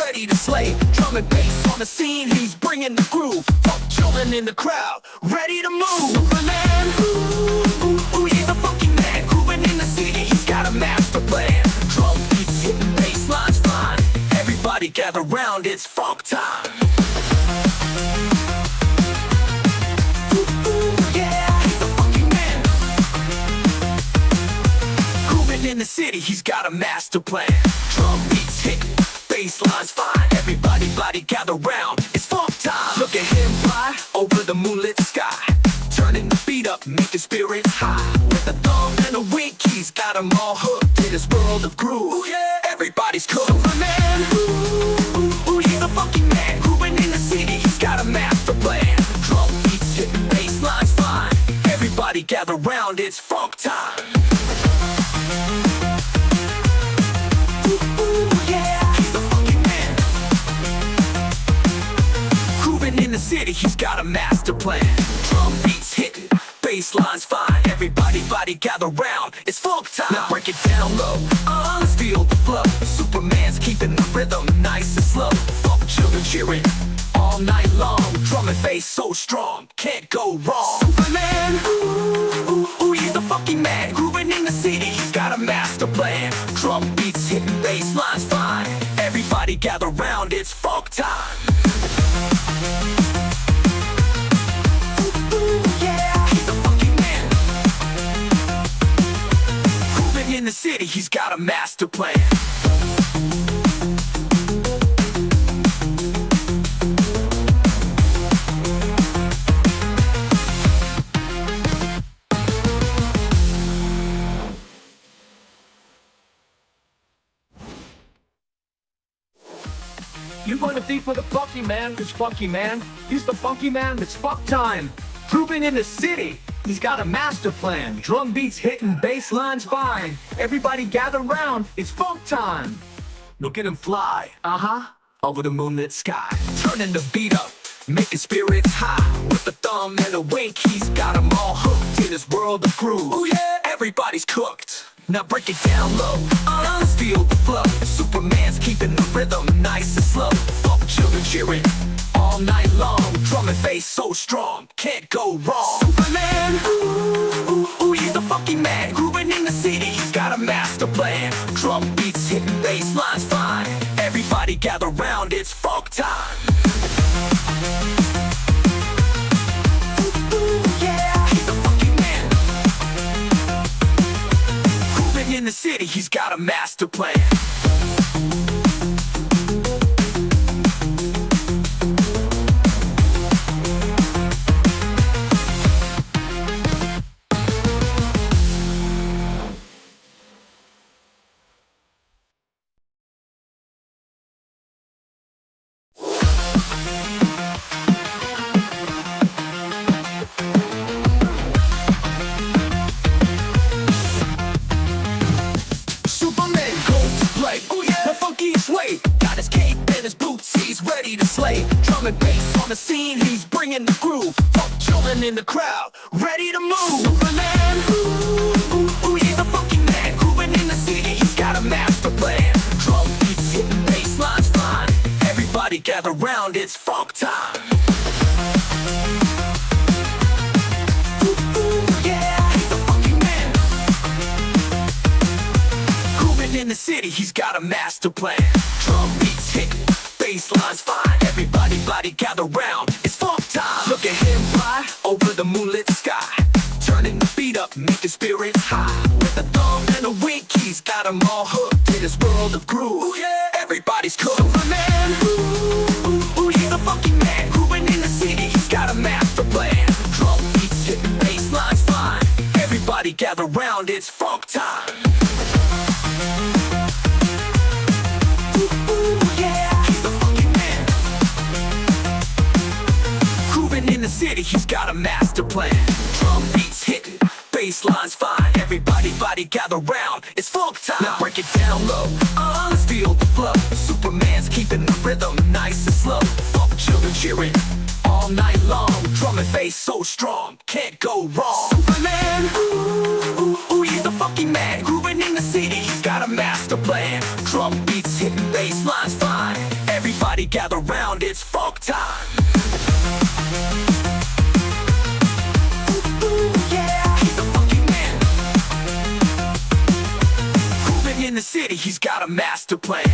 ready to slay. Drum and bass on the scene, he's bringing the groove. Funk children in the crowd, ready to move. Superman, ooh, he's a funky man. Grooving in the city, he's got a master plan. Drum beats hitting bass lines fine. Everybody gather round, it's funk time. In the city, he's got a master plan. Drum beats hitting, bass lines fine. Everybody gather round, it's funk time. Look at him fly over the moonlit sky, turning the beat up, making spirits high. With a thumb and a wink, he's got them all hooked in his world of groove. Ooh, yeah. Everybody's cool. Superman, ooh, he's a funky man. Grooving in the city, he's got a master plan. Drum beats hitting, bass lines fine. Everybody gather round, it's funk time. In the city, he's got a master plan. Drum beats hitting, bass lines fine. Everybody gather round, it's funk time. Now break it down low, let's feel the flow. Superman's keeping the rhythm nice and slow. Funk children cheering all night long. Drum and bass so strong, can't go wrong. Superman, ooh, he's a funky man. Grooving in the city, he's got a master plan. Drum beats hitting, bass lines fine. Everybody gather round, it's funk time. In the city, he's got a master plan. You going to think for the funky man, this funky man? He's the funky man, it's fuck time. Proving in the city, he's got a master plan. Drum beats hitting, bass lines fine. Everybody gather round, it's funk time. Look at him fly, over the moonlit sky, turning the beat up, making spirits high. With a thumb and a wink, he's got them all hooked in his world of groove. Oh yeah, everybody's cooked. Now break it down low, let's feel the flow. Superman's keeping the rhythm nice and slow. Funk children cheering all night long. Drum and bass so strong, can't go wrong. Superman, ooh, he's a funky man. Grooving in the city, he's got a master plan. Drum beats hitting, bass lines fine. Everybody gather round, it's funk time. In the city, he's got a master plan. Way. Got his cape and his boots, he's ready to slay. Drum and bass on the scene, he's bringing the groove. Funk children in the crowd, ready to move. Superman, ooh, he's a funky man. Grooving in the city, he's got a master plan. Drum beats hitting, bass lines fine. Everybody gather round, it's funk time. In the city, he's got a master plan. Drum beats hitting, bass lines fine. Everybody gather round, it's funk time. Look at him fly over the moonlit sky, turning the beat up, making spirits high. With a thumb and a wink, he's got them all hooked in his world of groove. Ooh, yeah. Everybody's cool. Superman, ooh, he's a funky man. Grooving in the city, he's got a master plan. Drum beats hitting, bass lines fine. Everybody gather round, it's funk time. In the city, he's got a master plan. Drum beats hitting, bass lines fine. Everybody gather round, it's funk time. Now break it down low, let's feel the flow. Superman's keeping the rhythm nice and slow. Funk children cheering all night long. Drum and bass so strong, can't go wrong. Superman, ooh, he's a funky man. Grooving in the city, he's got a master plan. Drum beats hitting, bass lines fine. gather round, it's funk time. Yeah, he's the funky man. Grooving in the city, he's got a master plan.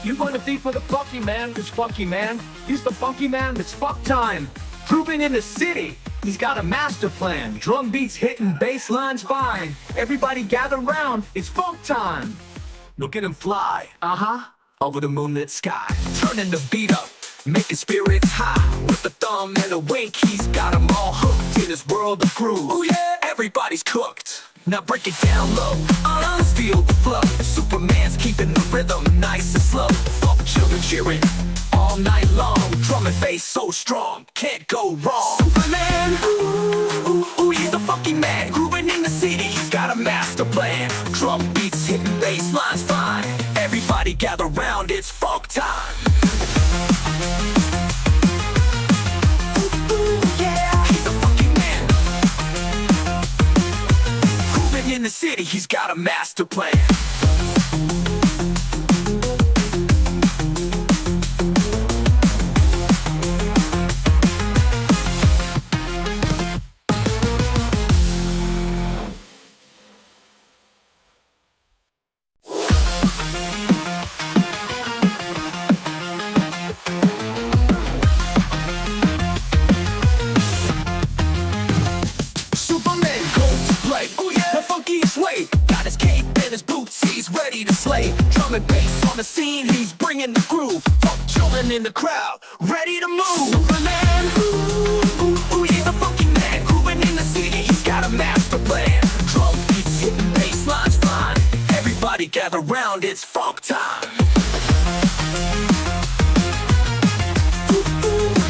You going to think for the funky man, this funky man? He's the funky man that's fuck time. Proven in the city, he's got a master plan. Drum beats hitting, bass lines fine. Everybody gather round, it's funk time. Look at him fly, Uh-huh. over the moonlit sky, turning the beat up, making spirits high. With a thumb and a wink, he's got 'em all hooked in his world of groove. Oh yeah, everybody's cooked. Now break it down low, let's feel the flow. Superman's keeping the rhythm nice and slow. Funk children cheering all night long. Drum and bass so strong, can't go wrong. Superman, ooh, he's the funky man. Grooving in the city, he's got a master plan. Drum beats hitting, bass lines fine. Everybody gather round, it's funk time. Yeah, he's the funky man. Grooving in the city, he's got a master plan. Superman goes to play, oh yeah, the funkiest way. Got his cape and his boots, he's ready to slay. Drum and bass on the scene, he's bringing the groove. Funk children in the crowd, ready to move. Superman, ooh, he's the funky man. Grooving in the city, he's got a master plan. Drum beats hitting, bass lines fine. Everybody gather round, it's funk time.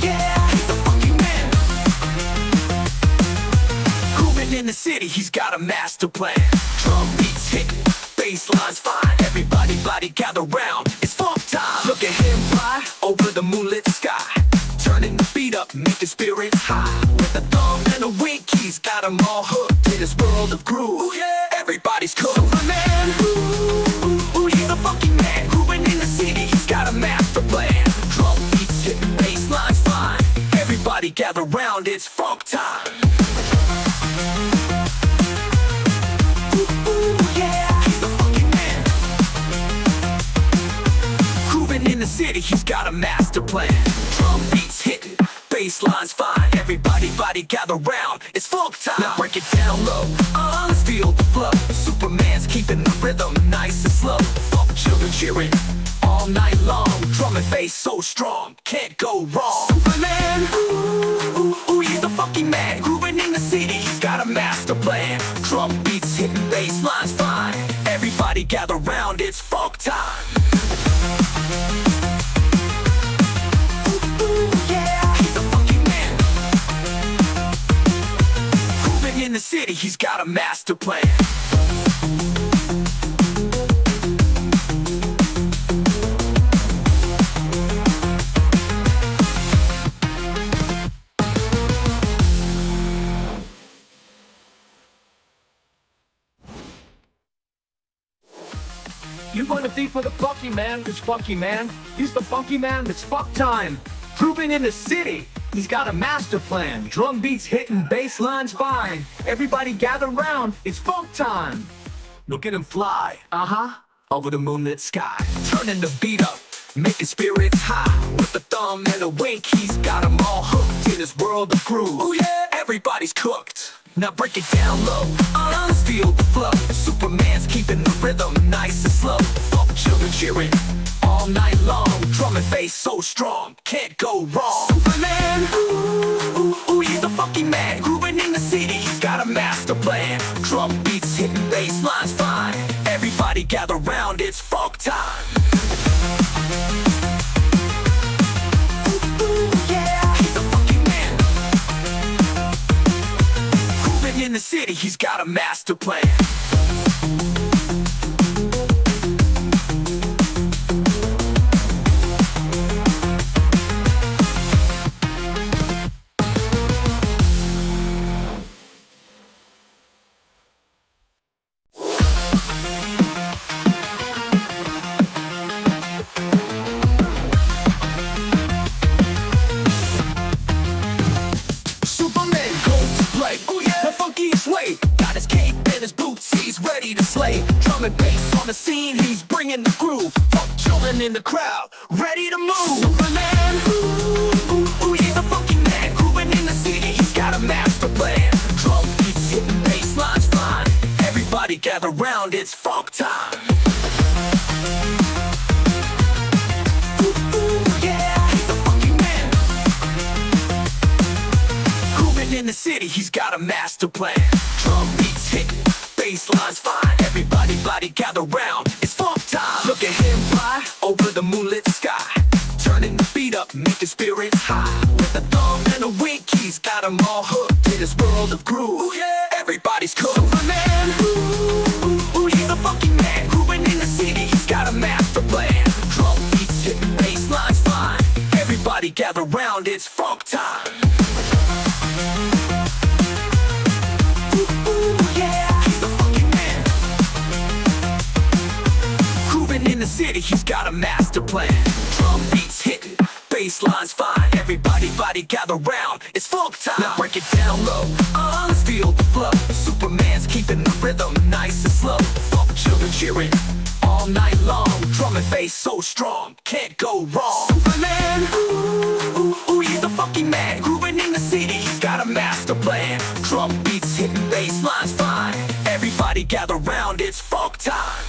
Yeah, he's the funky man. Grooving in the city, he's got a master plan. Drum beats hitting, bass lines fine. Everybody body gather round, it's funk time. Look at him fly over the moonlit sky, turning the beat up, making spirits high. With a thumb and a wink, he's got 'em all hooked in his world of groove. Ooh, yeah, everybody's cool. Superman, ooh, he's the funky man. Grooving in the city, he's got a master plan. Drum beats hitting, bass lines fine. Everybody gather round, it's funk time. Yeah, he's the funky man. Grooving in the city, he's got a master plan. Drum beats hitting, bass lines fine. Everybody body gather round, it's funk time. Now break it down low, let's feel the flow. Superman's keeping the rhythm nice and slow. Funk children cheering all night long. Drum and bass so strong, can't go wrong. Superman, ooh, he's the funky man. Grooving in the city, he's got a master plan. Drum beats hitting, bass lines fine. Everybody gather round, it's funk time. Yeah, he's the funky man. Grooving in the city, he's got a master plan. You going to think for the funky man, this funky man? He's the funky man that's fuck time. Proven in the city, he's got a master plan. Drum beats hitting, bass lines fine. Everybody gather round, it's funk time. Look at him fly, Uh-huh. over the moonlit sky, turning the beat up, making spirits high. With a thumb and a wink, he's got 'em all hooked in his world of groove. Oh yeah, everybody's cooked. Now break it down low, let's feel the flow. Superman's keeping the rhythm nice and slow. Funk children cheering all night long. Drum and bass so strong, can't go wrong. Superman, ooh, he's the funky man. Grooving in the city, he's got a master plan. Drum beats hitting, bass lines fine. Everybody gather round, it's funk time. Yeah, he's the funky man. Grooving in the city, he's got a master plan. Drum and bass on the scene, he's bringing the groove. Funk children in the crowd, ready to move. Superman, ooh, he's a funky man. Grooving in the city, he's got a master plan. Drum beats hitting bass lines flying. Everybody gather round, it's funk time. In the city, he's got a master plan. Drum beats hitting, bass lines fine. Everybody body gather round, it's funk time. Look at him fly over the moonlit sky, turning the beat up, making spirits high. With a thumb and a wink, he's got them all hooked in his world of groove. Ooh, yeah. Everybody's cool. Superman, ooh, he's a funky man. Grooving in the city, he's got a master plan. Drum beats hitting, bass lines fine. Everybody gather round, it's funk time. In the city, he's got a master plan. Drum beats hitting, bass lines fine. Everybody body gather round, it's funk time. Now break it down low, let's feel the flow. Superman's keeping the rhythm nice and slow. Funk children cheering all night long. Drum and bass so strong, can't go wrong. Superman, ooh, he's a funky man. Grooving in the city, he's got a master plan. Drum beats hitting, bass lines fine. Everybody gather round, it's funk time.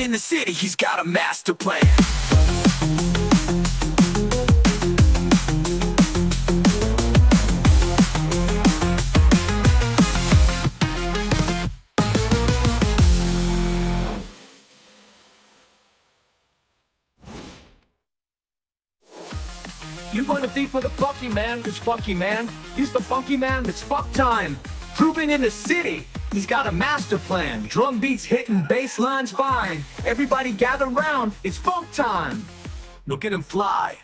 In the city, he's got a master plan. You going to thief for the funky man, cause funky man, he's the funky man that's fuck time. Proving in the city, he's got a master plan. Drum beats hitting, bass lines fine. Everybody gather round, it's funk time. Look at him fly,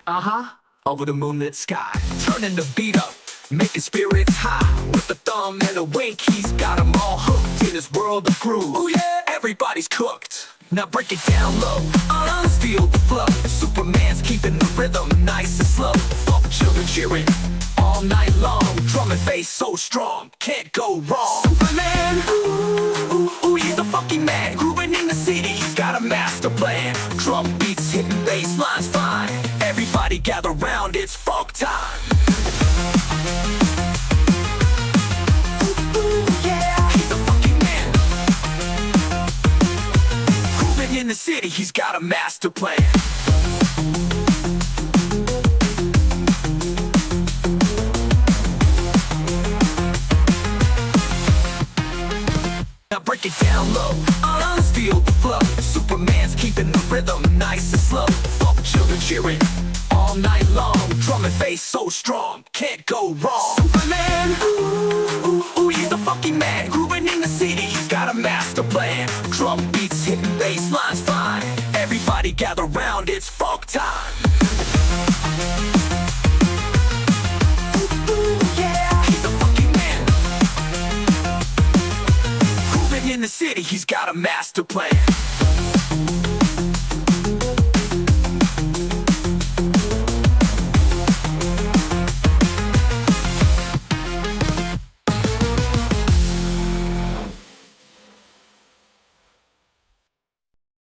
over the moonlit sky, turning the beat up, making spirits high. With a thumb and a wink, he's got them all hooked in his world of groove. Oh yeah, everybody's cooked. Now break it down low, let's feel the flow. Superman's keeping the rhythm nice and slow. Funk children cheering all night long. Drum and bass so strong, can't go wrong. Superman, ooh, he's a funky man. Grooving in the city, he's got a master plan. Drum beats hitting, bass lines fine. Everybody gather round, it's funk time. In the city, he's got a master plan. Now break it down low, let's feel the flow. Superman's keeping the rhythm nice and slow. Funk children cheering all night long. Drum and bass so strong, can't go wrong. Superman, ooh, he's a funky man. Grooving in the city, he's got a master plan. Drum beats hitting, bass lines fine. Everybody gather round, it's funk time. He's a funky man. Grooving in the city, he's got a master plan.